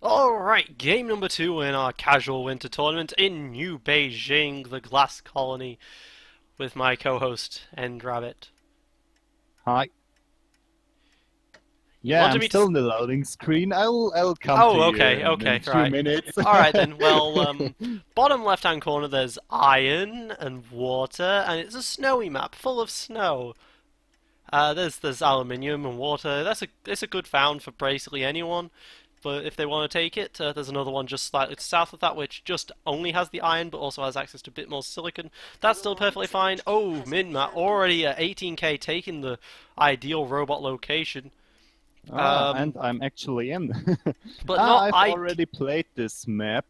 Alright, game number 2 in our casual winter tournament in New Beijing, the Glass Colony, with my co-host, End Rabbit. Hi. You Yeah, wanted I'm me still to... in the loading screen. I'll come to Oh, you okay, in okay, a few right. minutes. Alright then, well, bottom left-hand corner there's iron and water, and it's a snowy map, full of snow. There's aluminium and water. It's a good found for basically anyone. But if they want to take it, there's another one just slightly south of that, which just only has the iron, but also has access to a bit more silicon. That's still perfectly fine. Oh, Minmat already at 18k, taking the ideal robot location. And I'm actually in. But not I've I. already played this map.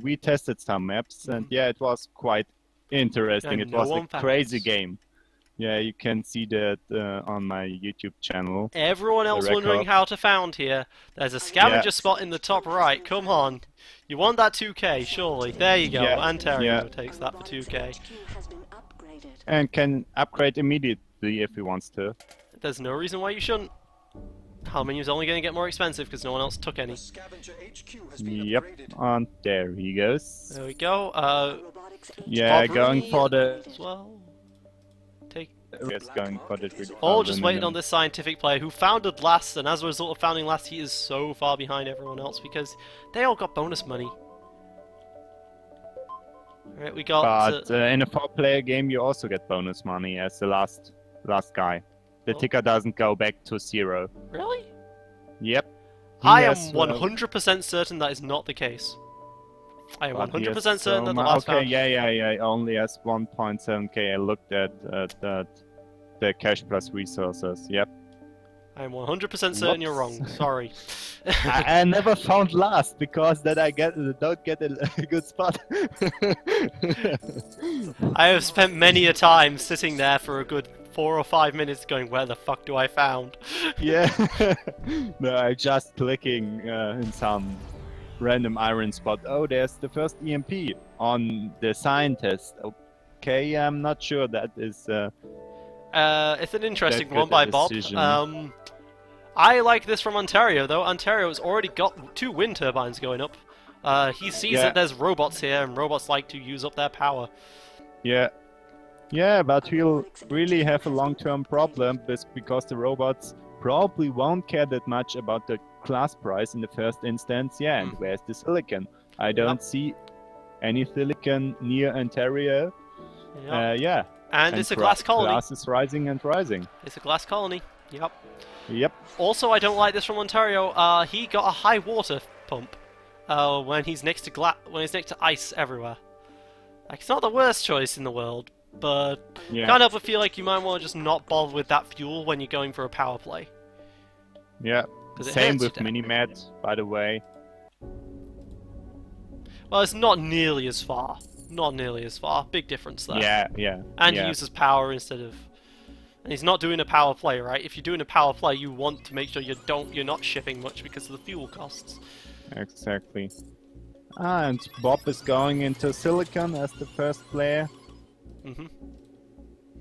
We tested some maps, and yeah, it was quite interesting. And It no was a one found crazy it. game. Yeah, you can see that on my YouTube channel. Everyone The else wondering record. how to found here. There's a Yeah, scavenger spot in the top right. Come on. You want that 2k, surely. There you go. yeah, Ontario yeah. takes that for 2k. And can upgrade immediately if he wants to. There's no reason why you shouldn't. Aluminium's only going to get more expensive because no one else took any. Yep, and there he goes. There we go. Yeah, Bob going Rooney for the. as well. Take. Yes, going for the. All just waiting on this scientific player who founded last, and as a result of founding last, he is so far behind everyone else because they all got bonus money. Alright, we got. But in a 4-player game, you also get bonus money as the last guy. The ticker doesn't go back to 0. Really? Yep. I am 100% certain that is not the case. I am but he 100% has certain that the so last Okay, found. yeah. Only has 1.7k. I looked at the cash plus resources. Yep. I am 100% certain you're wrong. Sorry. I never found last because then I don't get a good spot. I have spent many a time sitting there for a good 4 or 5 minutes going, where the fuck do I found? Yeah. No, I'm just clicking in some random iron spot. Oh, there's the first EMP on the scientist. Okay, I'm not sure that is. It's an interesting that one good by a Bob. decision. I like this from Ontario, though. Ontario has already got 2 wind turbines going up. He sees Yeah. that there's robots here, and robots like to use up their power. Yeah. Yeah, but he'll really have a long-term problem because the robots probably won't care that much about the class price in the first instance. Yeah, and where's the silicon? I don't see any silicon near Ontario. Yeah. And it's a glass colony. Glass is rising and rising. It's a glass colony. Yep. Yep. Also, I don't like this from Ontario. He got a high water pump when he's next to ice everywhere. Like, it's not the worst choice in the world, but Yeah. can't help but feel like you might want to just not bother with that fuel when you're going for a power play. Yeah. 'Cause it Same hurts you with down. Minimat, by the way. Well, it's not nearly as far. Not nearly as far. Big difference there. Yeah. And yeah. he uses power instead of... And he's not doing a power play, right? If you're doing a power play, you want to make sure you're not shipping much because of the fuel costs. Exactly. And Bob is going into Silicon as the first player.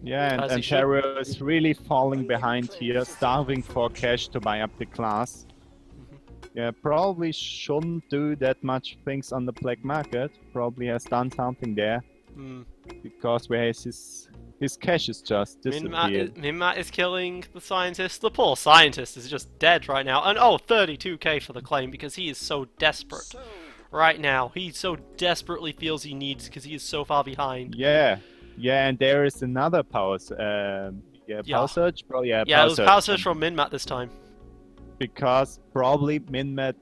Yeah, and As he should. Ontario is really falling behind here, starving for cash to buy up the class. Yeah, probably shouldn't do that much things on the black market. Probably has done something there. Because where is his cash is just disappeared. Minmat is killing the scientist. The poor scientist is just dead right now. And oh, 32k for the claim because he is so desperate right now. He so desperately feels he needs because he is so far behind. Yeah, and there is another power. Power surge. Yeah, it was power surge from Minmat this time. Because probably Minmat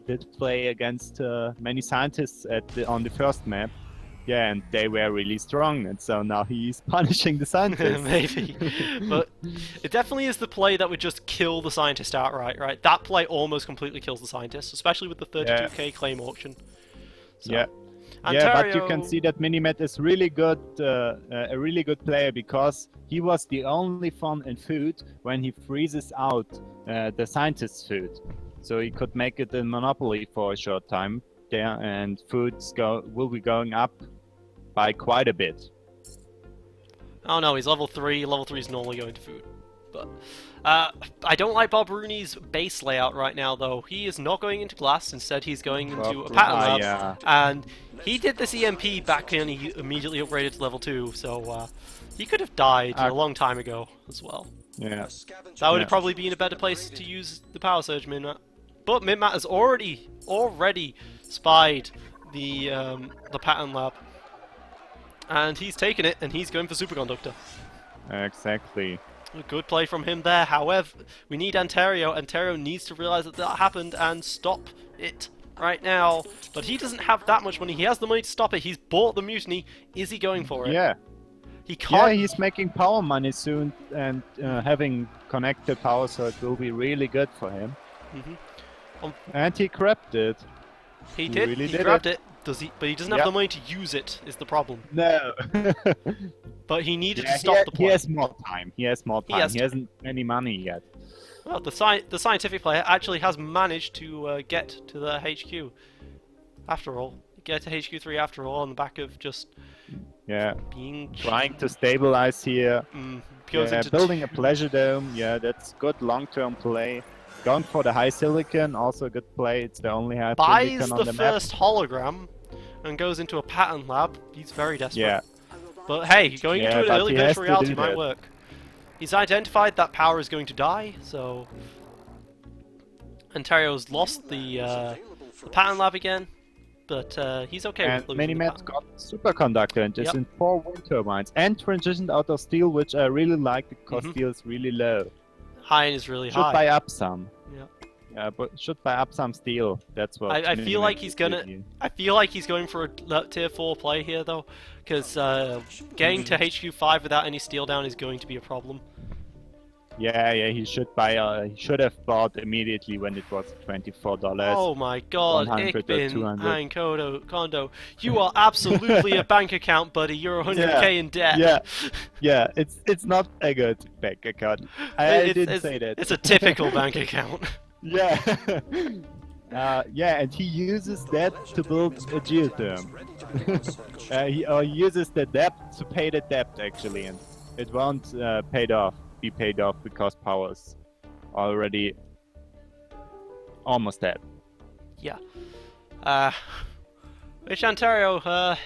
did play against many scientists on the first map. Yeah, and they were really strong, and so now he's punishing the scientists. Maybe. But it definitely is the play that would just kill the scientist outright, right? That play almost completely kills the scientist, especially with the 32k claim auction. So, yeah. Ontario... Yeah, but you can see that Minimat is really good, a really good player because he was the only fun in food when he freezes out the scientist's food. So he could make it a monopoly for a short time there, and foods will be going up by quite a bit. Oh no, he's level 3. Level 3 is normally going to food. But I don't like Bob Rooney's base layout right now, though. He is not going into glass. Instead, he's going into a pattern lab. Yeah. And he did this EMP back when he immediately upgraded to level 2, so he could have died a long time ago as well. Yeah. That would have probably been a better place to use the Power Surge Minmat. But Minmat has already spied the pattern lab. And he's taken it, and he's going for Superconductor. Exactly. A good play from him there. However, we need Ontario. Ontario needs to realize that that happened and stop it right now. But he doesn't have that much money. He has the money to stop it. He's bought the mutiny. Is he going for it? Yeah. He can't. Yeah, he's making power money soon, and having connected power, so it will be really good for him. And he grabbed it. He did. Really He did grabbed it. Does he? But he doesn't have Yep. the money to use it. Is the problem? No. But he needed Yeah, to stop the play. He has more time. He has more time. has He hasn't any money yet. Well, the scientific player actually has managed to get to the HQ. After all, get to HQ3 after all on the back of just Yeah. being Trying to stabilize here. goes Yeah, into building a pleasure dome. Yeah, that's good long-term play. Going for the high silicon, also a good play. It's the only high buys silicon on the the map. first hologram and goes into a pattern lab. He's very desperate. Yeah. But hey, going Yeah, into an but early he has virtual to reality do might that. work. He's identified that power is going to die, so Ontario's lost the pattern lab again, but he's okay And with losing the Minimat's pattern. got superconductor and is Yep. in 4 wind turbines and transitioned out of steel, which I really like because steel is really low. Iron is really Should high. buy up some. Yeah. Yeah, but should buy up some steel. That's what I feel like Minimat he's is gonna. doing. I feel like he's going for a tier 4 play here though, because getting to HQ5 without any steel down is going to be a problem. Yeah, he should buy. He should have bought immediately when it was $24. Oh my god, 100 or Ikbin 200. and Kondo, you are absolutely a bank account, buddy. You're 100k in debt. Yeah. It's not a good bank account. I didn't say that. It's a typical bank account. Yeah. Yeah, and he uses that to build a geotherm. He uses the debt to pay the debt actually, and it won't be paid off because power's already almost dead. Yeah. Which Ontario,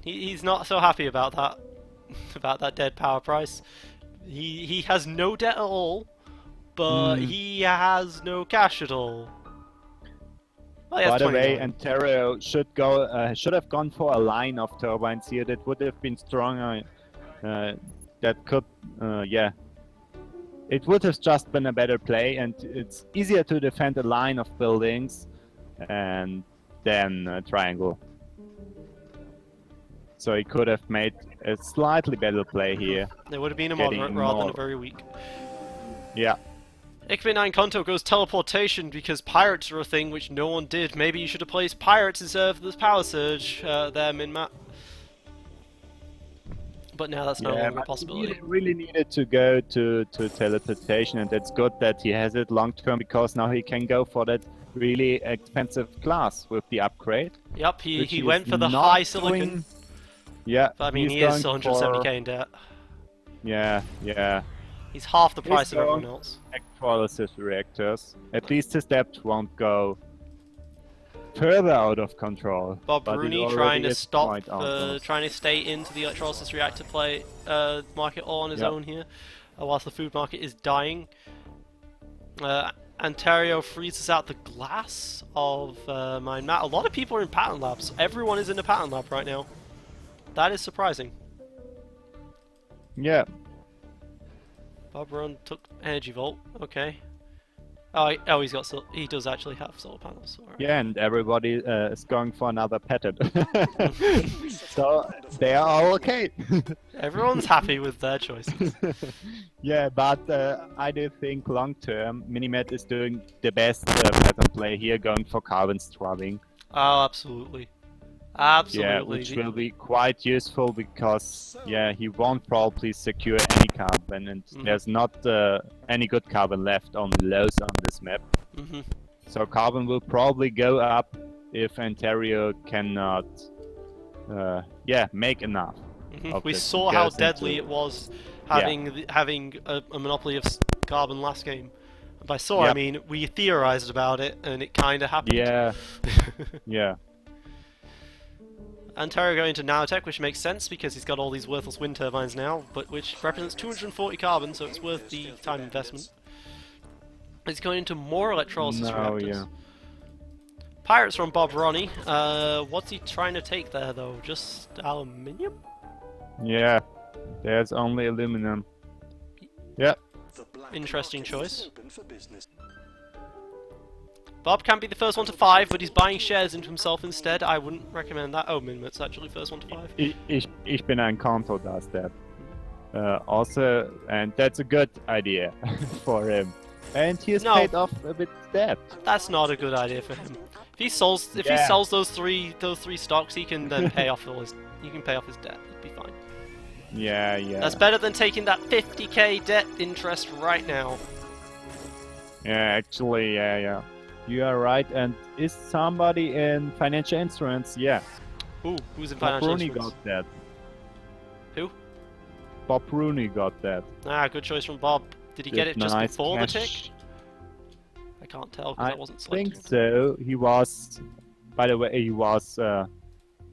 he's not so happy about that dead power price. He has no debt at all, but he has no cash at all. Well, he has By the 20 way, million. Ontario should have gone for a line of turbines here. That would have been stronger. That could, yeah. It would have just been a better play, and it's easier to defend a line of buildings and then a triangle. So he could have made a slightly better play here. There would have been a getting moderate rather than a more. very weak. Yeah. Ikbin Konto goes teleportation because pirates are a thing which no one did. Maybe you should have placed pirates instead of this power surge there, Minmat. But now that's no longer a but possibility. he really needed to go to teleportation, and it's good that he has it long term because now he can go for that really expensive class with the upgrade. Yep, which he is went for the not high silicon. doing- Yeah, But I mean, he's he is going 170k in debt. Yeah. He's half the price of going- everyone else. Electrolysis reactors. At least his debt won't go further out of control. Bob but it Rooney already trying to is stop, quite almost. trying to stay into the electrolysis reactor play market all on his Yep. own here, whilst the food market is dying. Ontario freezes out the glass of Mine Mat. A lot of people are in pattern labs. Everyone is in a pattern lab right now. That is surprising. Yeah. Bob Run took Energy Vault. Okay. Oh, he's got he does actually have solar panels. All right. Yeah, and everybody is going for another pattern. So they are all okay. Everyone's happy with their choices. Yeah, but I do think long term, Minimat is doing the best pattern play here, going for carbon scrubbing. Oh, absolutely. Absolutely. Yeah, which will be quite useful because, yeah, he won't probably secure any carbon, and there's not any good carbon left on the lows on this map. So carbon will probably go up if Ontario cannot, yeah, make enough. of We the saw how comparison deadly to- it was Yeah. having a monopoly of carbon last game. And by saw, I Yep. mean we theorized about it, and it kind of happened. Yeah, yeah. Ontario going to nanotech, which makes sense because he's got all these worthless wind turbines now, but which represents 240 carbon, so it's worth the time investment. He's going into more electrolysis reactors. Yeah. Pirates from Bob Ronnie. What's he trying to take there, though? Just aluminium? Yeah, there's only aluminum. Yeah. Interesting choice. Bob can't be the first one to 5, but he's buying shares into himself instead. I wouldn't recommend that. Oh, Minmit's actually first one to 5. Ich bin ein Konto does that. Also, and that's a good idea for him. And he has No. paid off a bit debt. That's not a good idea for him. If he sells those three stocks, he can then pay off his debt. He'd be fine. Yeah, yeah. That's better than taking that 50k debt interest right now. Yeah, actually, yeah. You are right. And is somebody in financial instruments? Yeah. Ooh, who's in Bob financial Rooney instruments? got that. Who? Bob Rooney got that. Ah, good choice from Bob. Did he get it just Nice before the cash. tick? I can't tell because I wasn't selected. think so. He was. By the way, he was.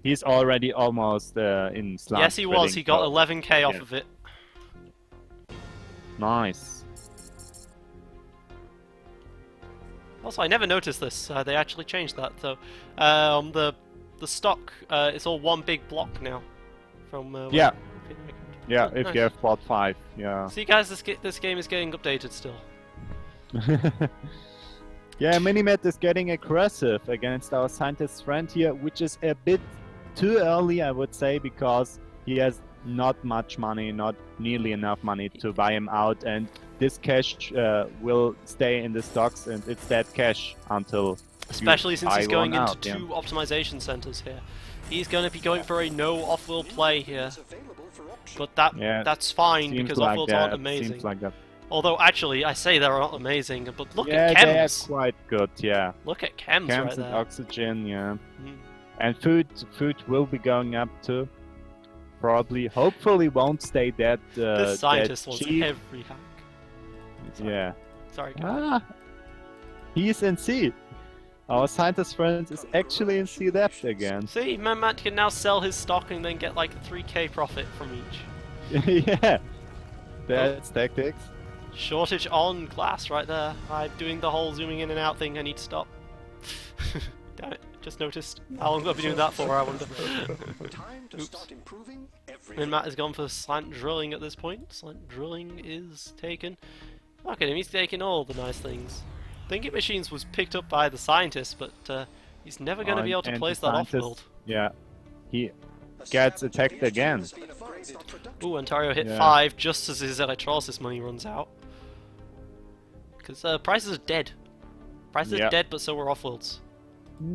He's already almost in slump. Yes, he was. He got 11k off yeah. of it. Nice. Also, I never noticed this. They actually changed that. So, the stock, it's all one big block now. From Yeah. Yeah, Oh, if nice. you have bought 5, yeah. See, guys, this game is getting updated still. Yeah, Minimet is getting aggressive against our scientist friend here, which is a bit too early, I would say, because he has not much money, not nearly enough money to buy him out, and this cash will stay in the stocks, and it's that cash until Especially since he's going into out, yeah. 2 optimization centers here. He's going to be going for a no off-world play here. But that's fine Seems because like off-worlds that. aren't amazing. Seems like that. Although, actually, I say they're not amazing, but look Yeah, at they are chems. quite good, yeah. Look at chems Chems right and there. oxygen, yeah. Mm. And food will be going up too. Probably, hopefully, won't stay that. This scientist that wants cheap. every hack. Sorry. Yeah. Sorry, guys. Ah, he's in C. Our scientist friend is actually in C depth again. See, Matt can now sell his stock and then get like a 3k profit from each. Yeah, that's tactics. Shortage on glass right there. I'm doing the whole zooming in and out thing. I need to stop. Damn it. Just noticed. How long have I been doing that for, I wonder. Oops. And Matt has gone for slant drilling at this point. Slant drilling is taken. Look at him, he's taking all the nice things. Thinking Machines was picked up by the scientist, but he's never going to be able to And place the that scientist- off-world. Yeah, he gets attacked again. Ooh, Ontario hit Yeah. 5 just as his electrolysis money runs out. Because prices are dead. Prices Yeah. are dead, but so are off-worlds.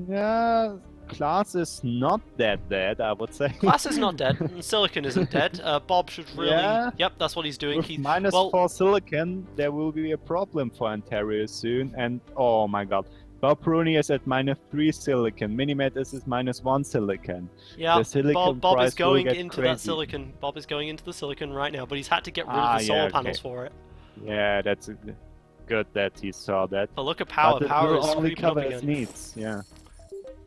Yeah, class is not that dead, I would say. Glass is not dead, and silicon isn't dead. Bob should really... Yeah. Yep, that's what he's doing. With He... minus well, 4 silicon, there will be a problem for Ontario soon. And oh my god, Bob Rooney is at minus 3 silicon. Minimet is at minus 1 silicon. yeah, the silicon Bob is price will going get into that crazy. silicon. Bob is going into the silicon right now, but he's had to get rid of Ah, the solar yeah, okay. panels for it. Yeah, that's good that he saw that. But look at power. But it Power will is only creeping up cover his again. needs. Yeah.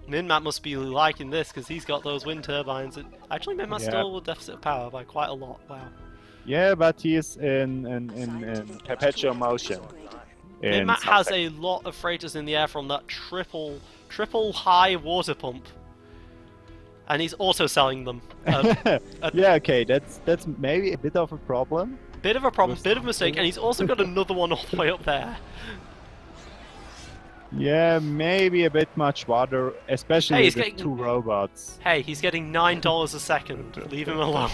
Minmat must be liking this because he's got those wind turbines. Actually, Minmat Yeah. still will deficit of power by quite a lot. Wow. Yeah, but he's in perpetual motion. in Minmat has something. a lot of freighters in the air from that triple high water pump, and he's also selling them. Yeah, okay, that's maybe a bit of a problem. Bit of a problem, With bit of a mistake, and he's also got another one all the way up there. Yeah, maybe a bit much water, especially Hey, with he's the getting- 2 robots. Hey, he's getting $9 a second. Leave him alone.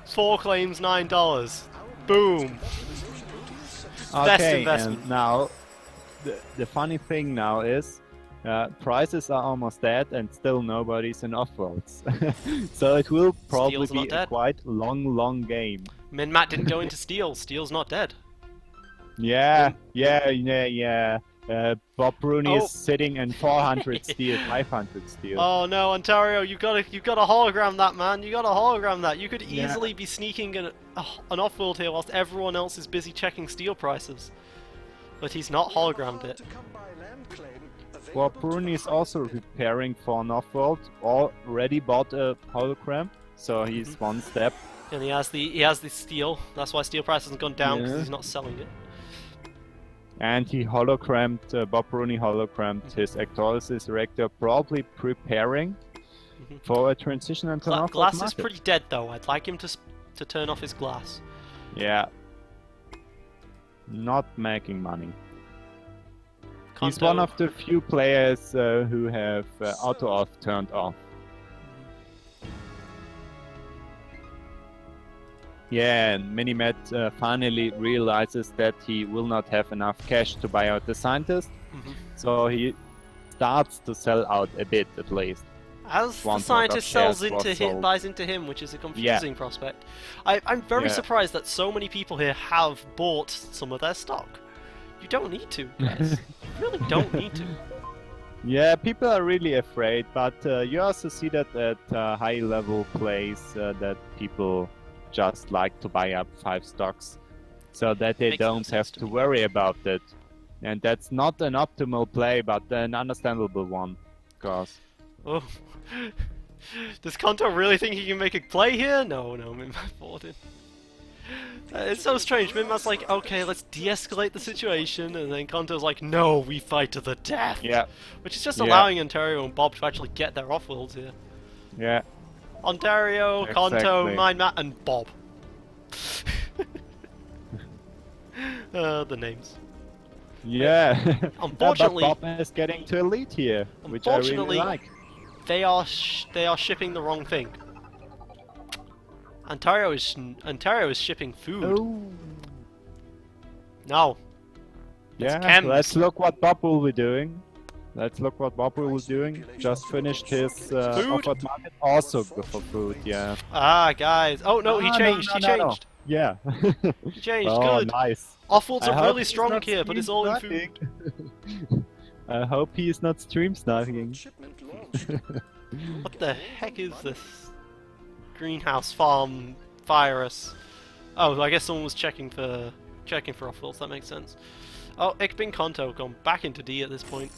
4 claims, $9. Boom. Best Okay, investment. and now the funny thing now is prices are almost dead and still nobody's in Offworlds. So it will probably Steel's not be a dead. quite long game. Minmat didn't go into Steel. Steel's not dead. Yeah. Bob Rooney Oh. is sitting in 400 steel, 500 steel. Oh no, Ontario, you gotta hologram that, man. You gotta hologram that. You could Yeah. easily be sneaking an offworld here whilst everyone else is busy checking steel prices. But he's not hologrammed it. Bob Rooney is also preparing for an offworld. Already bought a hologram, so he's one step. And he has the steel. That's why steel price hasn't gone down, because Yeah. he's not selling it. And he hologrammed, Bob Rooney hologrammed his electrolysis reactor, probably preparing for a transition into an offworld Glass is market. pretty dead though. I'd like him to turn off his glass. Yeah. Not making money. He's Kanto- one of the few players who have auto-off turned off. Yeah, and Minimet finally realizes that he will not have enough cash to buy out the scientist, so he starts to sell out a bit at least. As the One scientist sort of sells shares into was him, sold. buys into him, which is a confusing prospect. I'm very Yeah. surprised that so many people here have bought some of their stock. You don't need to, guys. You really don't need to. Yeah, people are really afraid, but you also see that at high-level plays that people just like to buy up 5 stocks, so that they Makes no don't sense have to to me. worry about it. And that's not an optimal play, but an understandable one, of course. Oh. Does Kanto really think he can make a play here? No, Minmat bought it. It's so strange. Minmat's like, okay, let's de-escalate the situation, and then Kanto's like, no, we fight to the death. Yeah, Which is just Yeah. allowing Ontario and Bob to actually get their offworlds here. yeah. Ontario, Kanto, Exactly. Minmat, and Bob. The names. Yeah. Unfortunately- but Bob is getting to elite here, which I really Unfortunately- like. They are shipping the wrong thing. Ontario is shipping food. Oh. No. Yeah, chems. let's look what Bob will be doing. Let's look what Bob will be doing. Just finished his offered market. Also good for food, yeah. Ah, guys. Oh no, he Ah, no, changed. no, He no, no. changed. Yeah. He changed. Oh, Good. nice. Offworlds I are hope really he's strong not here, but it's all in stream food. I hope he is not stream sniping. What the heck is this? Greenhouse farm virus. Oh, I guess someone was checking for offworlds. That makes sense. Oh, Ikbin Kanto gone back into D at this point.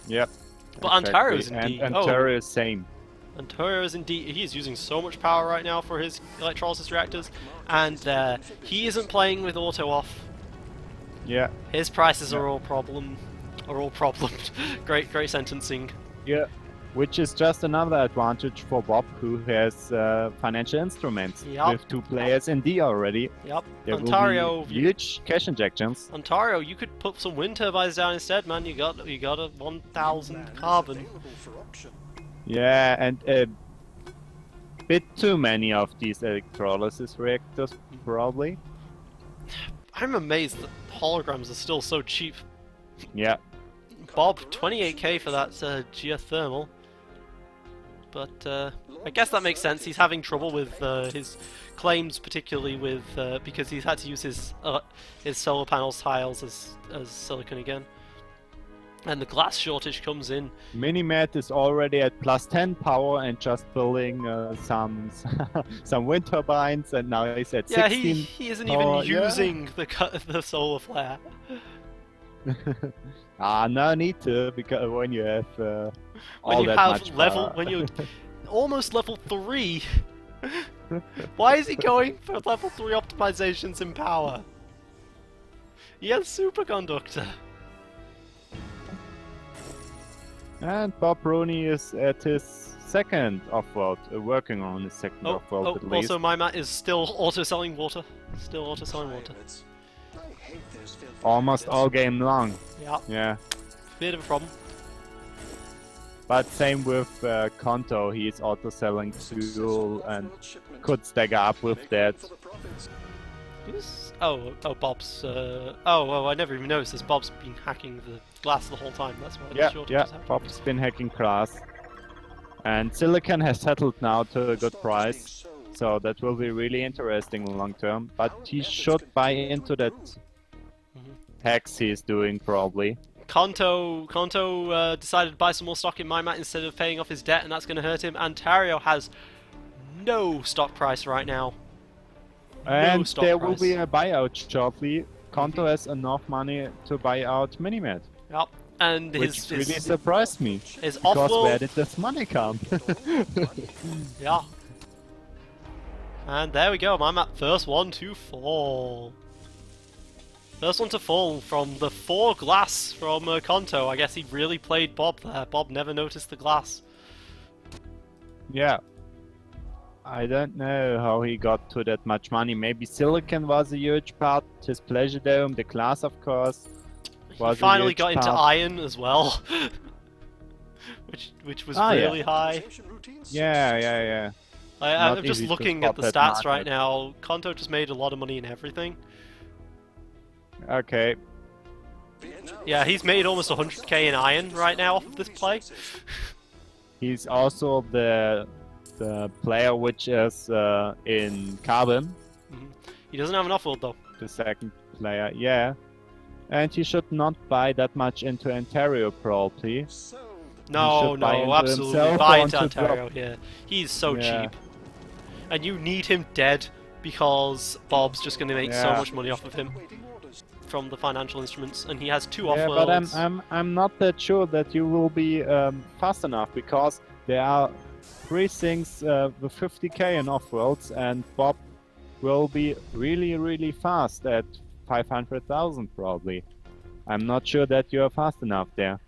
Yep. But Ontario's in D. And Oh. Ontario is same. Ontario is in D. He is using so much power right now for his electrolysis reactors, and he isn't playing with auto off. Yeah. His prices are all problemed. Great sentencing. Yeah. Which is just another advantage for Bob, who has financial instruments. Yup. With 2 players in D already. Yep. There Ontario, will be huge cash injections. Ontario, you could put some wind turbines down instead, man. You got a 1,000 carbon. Yeah, and a bit too many of these electrolysis reactors, probably. I'm amazed that holograms are still so cheap. Yeah. Bob, 28k for that geothermal. But I guess that makes sense. He's having trouble with his claims, particularly with because he's had to use his solar panels tiles as silicon again. And the glass shortage comes in. Minimat is already at +10 power and just building some wind turbines, and now he's at Yeah, 16 he isn't power. even using the solar flare. No need to, because when you have When all you that have much level, power. when you're almost level 3. Why is he going for level 3 optimizations in power? He has superconductor. And Bob Rooney is at his second offworld, working on his second offworld at least. Also my mat is still auto-selling water. Still auto-selling water. Almost all game long. Yeah, Yeah. bit of a problem. But same with Kanto, he's also selling fuel and could stagger up with that. Who's... Oh, Bob's... I never even noticed this. Bob's been hacking the glass the whole time. That's why the shortage is happening. Bob's been hacking glass. And Silicon has settled now to a good price, so that will be really interesting long term. But he should buy into that hacks he's doing probably. Kanto decided to buy some more stock in Minmat instead of paying off his debt, and that's going to hurt him. Ontario has no stock price right now. And stock there price. will be a buyout shortly. Kanto has enough money to buy out Minimat. Yep. And Which really surprised me. his Because Offworld. where did this money come? Yeah. And there we go, Minmat, first one to fall. First one to fall from the 4 glass from Kanto. I guess he really played Bob there. Bob never noticed the glass. Yeah. I don't know how he got to that much money. Maybe Silicon was a huge part. His Pleasure Dome, the glass, of course. He finally got into iron as well. which was really high. Yeah. I'm just easy to looking at spot the that stats right market. now. Kanto just made a lot of money in everything. Okay. Yeah, he's made almost 100k in iron right now off of this play. He's also the player which is in carbon, He doesn't have an Offworld though. the second player, yeah. And he should not buy that much into Ontario probably. No, should buy into absolutely. himself Buy or into into Ontario here. He's so Yeah. cheap. And you need him dead because Bob's just going to make so Yeah. much money off of him from the financial instruments, and he has 2 Yeah, Offworlds. but I'm not that sure that you will be fast enough because there are 3 things with 50k in Offworlds, and Bob will be really fast at 500,000 probably. I'm not sure that you are fast enough there.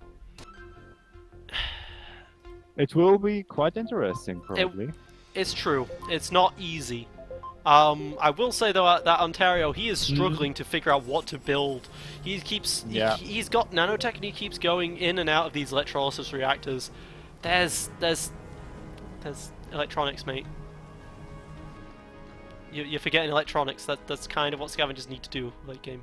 It will be quite interesting probably. It's true. It's not easy. I will say though that Ontario, he is struggling to figure out what to build. He's got nanotech and he keeps going in and out of these electrolysis reactors. There's electronics, mate. You're forgetting electronics. That's kind of what scavengers need to do late game.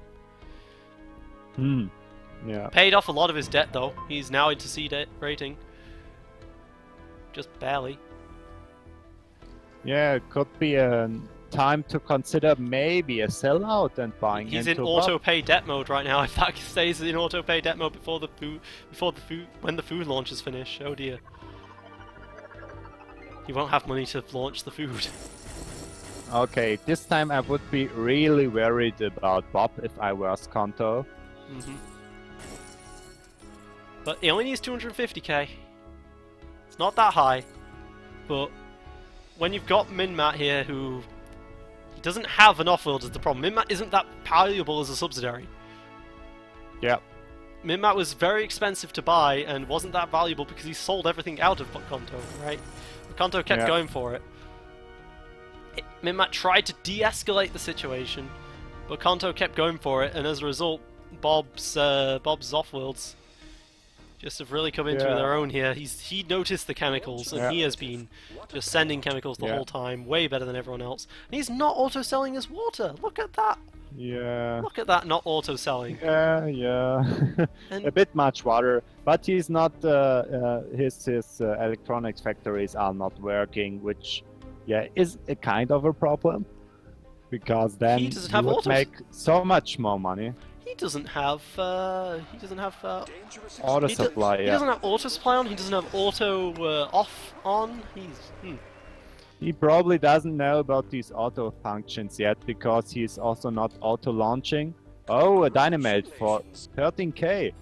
Yeah. Paid off a lot of his debt though. He's now into C debt rating. Just barely. Yeah, it could be a time to consider maybe a sellout and buying He's into in Bob. auto pay debt mode right now. If that stays in auto pay debt mode when the food launches finish, oh dear. He won't have money to launch the food. Okay, this time I would be really worried about Bob if I was Kanto. But he only needs 250k. It's not that high, but when you've got Minmat here who he doesn't have an Offworld is the problem. Minmat isn't that valuable as a subsidiary. Yeah. Minmat was very expensive to buy and wasn't that valuable because he sold everything out of Kanto, right? Kanto kept going for it. Minmat tried to de-escalate the situation, but Kanto kept going for it, and as a result, Bob's Offworlds just have really come into their own here. He noticed the chemicals, and he has been just sending chemicals the whole time, way better than everyone else. And he's not auto-selling his water. Look at that. Yeah. Look at that, not auto-selling. Yeah. And a bit much water, but he's not. His electronics factories are not working, which is a kind of a problem, because then He doesn't you have would autos. make so much more money. he doesn't have Auto supply, he doesn't have auto supply on. He doesn't have auto off on. He probably doesn't know about these auto functions yet because he's also not auto launching. Oh, a dynamite for 13k.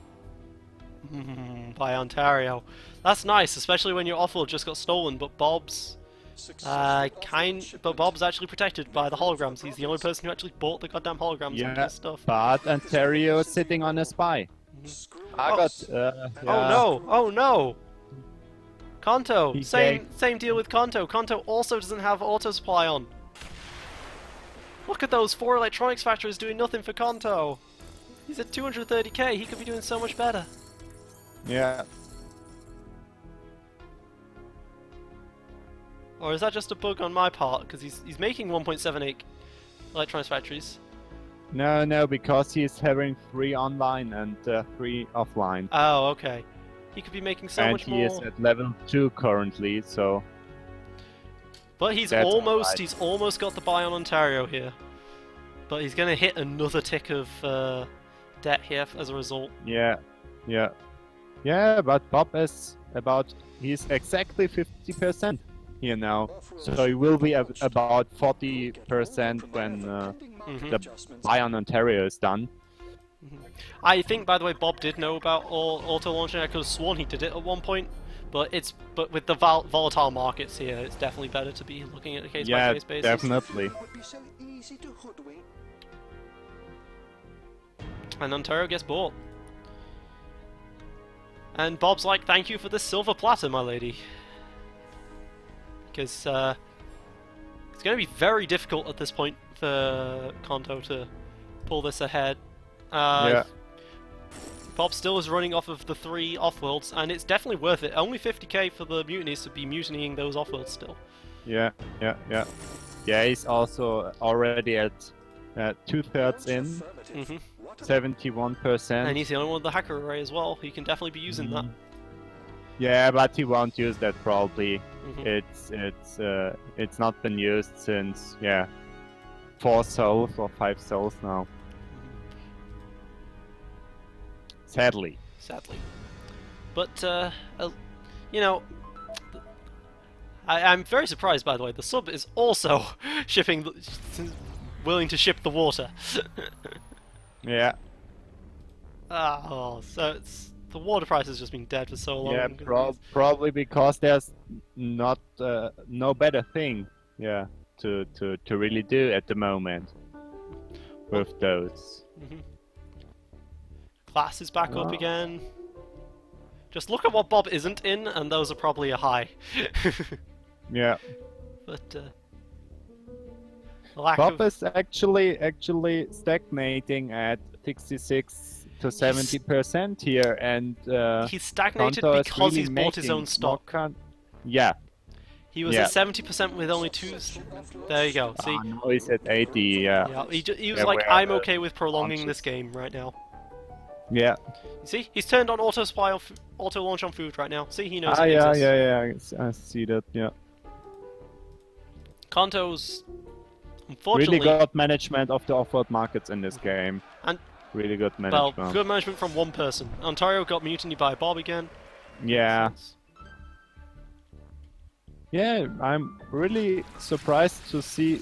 By Ontario. That's nice, especially when your Offworld just got stolen, but Bob's Bob's actually protected by the holograms. He's the only person who actually bought the goddamn holograms and his stuff. But Ontario is sitting on a spy. Oh no! Kanto, same deal with Kanto. Kanto also doesn't have auto supply on. Look at those 4 electronics factories doing nothing for Kanto. He's at 230k. He could be doing so much better. Yeah. Or is that just a bug on my part? Because he's making 1.78 electronics factories. No, because he's having 3 online and 3 offline. Oh, okay. He could be making so much more. And he is at level 2 currently, so... But he's almost got the buy on Ontario here. But he's going to hit another tick of debt here as a result. Yeah. Yeah. Yeah, but Bob is he's exactly 50% here now. So he will be about 40% when the Bayern Ontario is done. I think, by the way, Bob did know about auto launching. I could have sworn he did it at one point, but with the volatile markets here, it's definitely better to be looking at a case by case basis. Definitely. And Ontario gets bought. And Bob's like, "Thank you for the silver platter, my lady," because it's going to be very difficult at this point for Kanto to pull this ahead. Yeah. Bob still is running off of the 3 Offworlds, and it's definitely worth it. Only 50k for the mutinies to be mutinying those Offworlds still. Yeah. Yeah, he's also already at 2/3 in, 71%. And he's the only one with the hacker array as well. He can definitely be using that. Yeah, but he won't use that probably. It's not been used since 4 souls or 5 souls now. Sadly. But you know, I'm very surprised, by the way. The sub is also willing to ship the water. Yeah. So the water price has just been dead for so long. Yeah, probably because there's not no better thing, to really do at the moment with those. Class is back up again. Just look at what Bob isn't in, and those are probably a high. Yeah. But Bob is actually stagnating at 66 to 70% here, and he's stagnated Kanto because really he's bought his own stock. Yeah. He was at 70% with only 2. There you go. See? Now he's at 80. Yeah. He was like, I'm okay with prolonging this game right now. Yeah. You see, he's turned on auto launch on food right now. See, he knows. Yeah. I see that. Yeah. Kanto's unfortunately really good management of the Offworld markets in this game. And really good management. Well, good management from one person. Ontario got mutiny by Bob again. Yeah. Yeah, I'm really surprised to see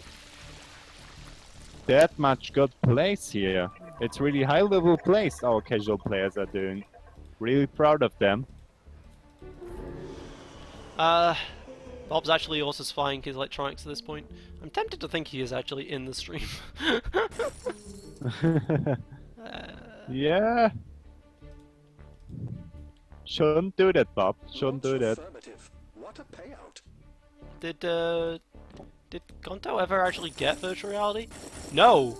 that much good plays here. It's really high level plays our casual players are doing. Really proud of them. Bob's actually also spying his electronics at this point. I'm tempted to think he is actually in the stream. Yeah. Shouldn't do that, Bob. Shouldn't do that. What a payout. Did Kanto ever actually get virtual reality? No!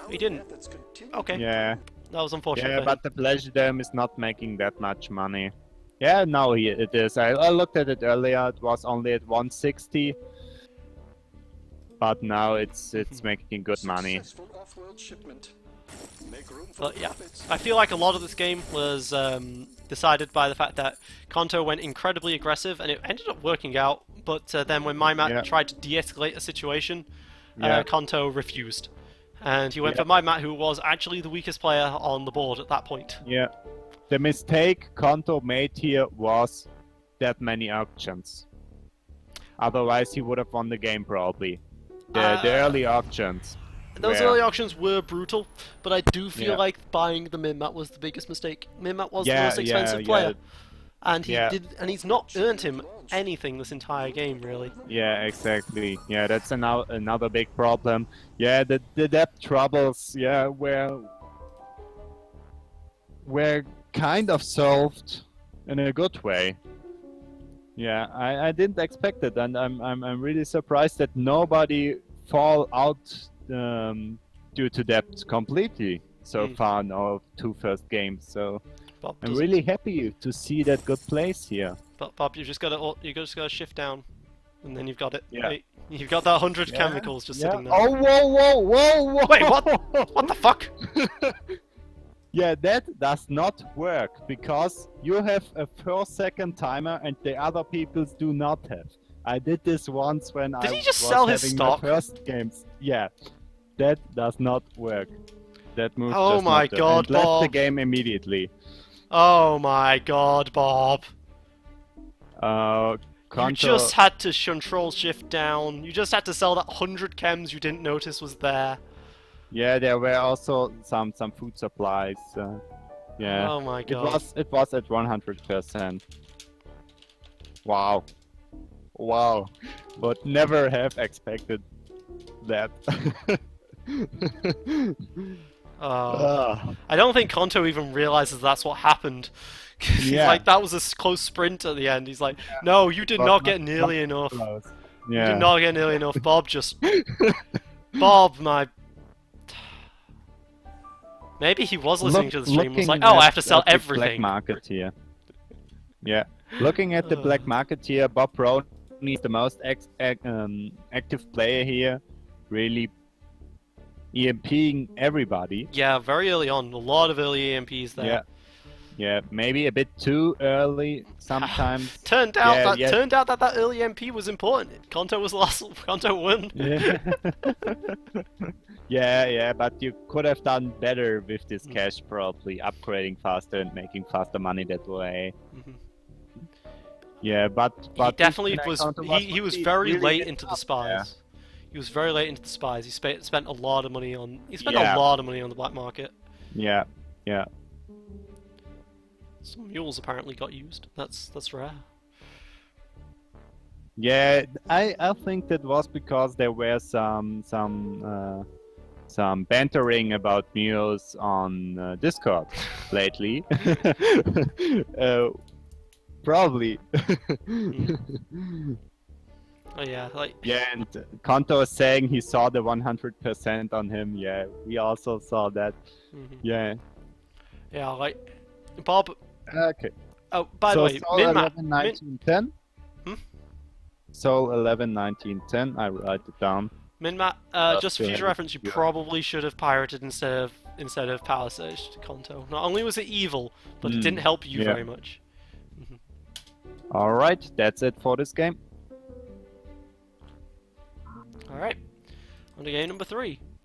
He didn't. Okay. Yeah. That was unfortunate. Yeah, but the Pleasure Dome is not making that much money. Yeah, now it is. I looked at it earlier. It was only at 160, but now it's making good money. But yeah, I feel like a lot of this game was decided by the fact that Kanto went incredibly aggressive, and it ended up working out. But then when MyMat tried to de-escalate a situation, Kanto refused, and he went for MyMat, who was actually the weakest player on the board at that point. Yeah. The mistake Kanto made here was that many auctions. Otherwise, he would have won the game probably. The early auctions. Those early auctions were brutal, but I do feel like buying the Minmat was the biggest mistake. Minmat was the most expensive player, and he's not earned him anything this entire game, really. Yeah, exactly. Yeah, that's another big problem. Yeah, the depth troubles. Yeah, were kind of solved in a good way. Yeah, I didn't expect it, and I'm really surprised that nobody fall out due to depth completely so far in our 2 first games. So I'm really happy to see that good place here. But Bob, you just gotta shift down, and then you've got it. Yeah. Wait, you've got that 100 chemicals just sitting there. Oh, whoa! Wait, what? What the fuck? Yeah, that does not work, because you have a 4-second timer and the other people do not have. I did this once when I he just was sell his having stock? my first games. Yeah, that does not work. That move Oh does my not work. god, And left the Bob. game immediately. Oh my god, Bob. Uh, You Kanto, just had to control shift down. You just had to sell that 100 chems you didn't notice was there. yeah, there were also some food supplies. Yeah, Oh my it god. was at 100%. Wow, wow, but never have expected that. Ah, I don't think Konto even realizes that's what happened. 'Cause he's yeah, like, that was a close sprint at the end. He's like, no, you did but not get nearly enough. close. You did Yeah. not get nearly enough. Bob just... Bob, my... Maybe he was listening to the stream and was like, oh, I have to sell at the everything. Black market here. Yeah. Looking at the black market here, Bob Brownie is the most active player here. Really EMPing everybody. Yeah, very early on. A lot of early EMPs there. Yeah. Yeah, maybe a bit too early sometimes. Turned out Yeah, that early MP was important. Konto was lost. Konto won. yeah. Yeah, but you could have done better with this cash, probably upgrading faster and making faster money that way. Mhm. Yeah, but He definitely this was. encounter He was very really late hit into the up spies. there. He was very late into the spies. He spent a lot of money on. He spent Yeah. a lot of money on the black market. Yeah. Some mules apparently got used. That's rare. Yeah, I think that was because there were some bantering about mules on Discord lately. Probably. Oh yeah, like Yeah, and Kanto is saying he saw the 100% on him. Yeah, we also saw that. mhm. Yeah. Like Bob. Okay. Oh, by the So way, Sol min-map. 11, 19, 10. Hmm? Sol 11, 19, 10. I write it down. Min-map. Just for yeah, future reference, you yeah. probably should have pirated instead of Power Surged Konto. Not only was it evil, but it didn't help you yeah. very much. All right, that's it for this game. All right, on to game number 3.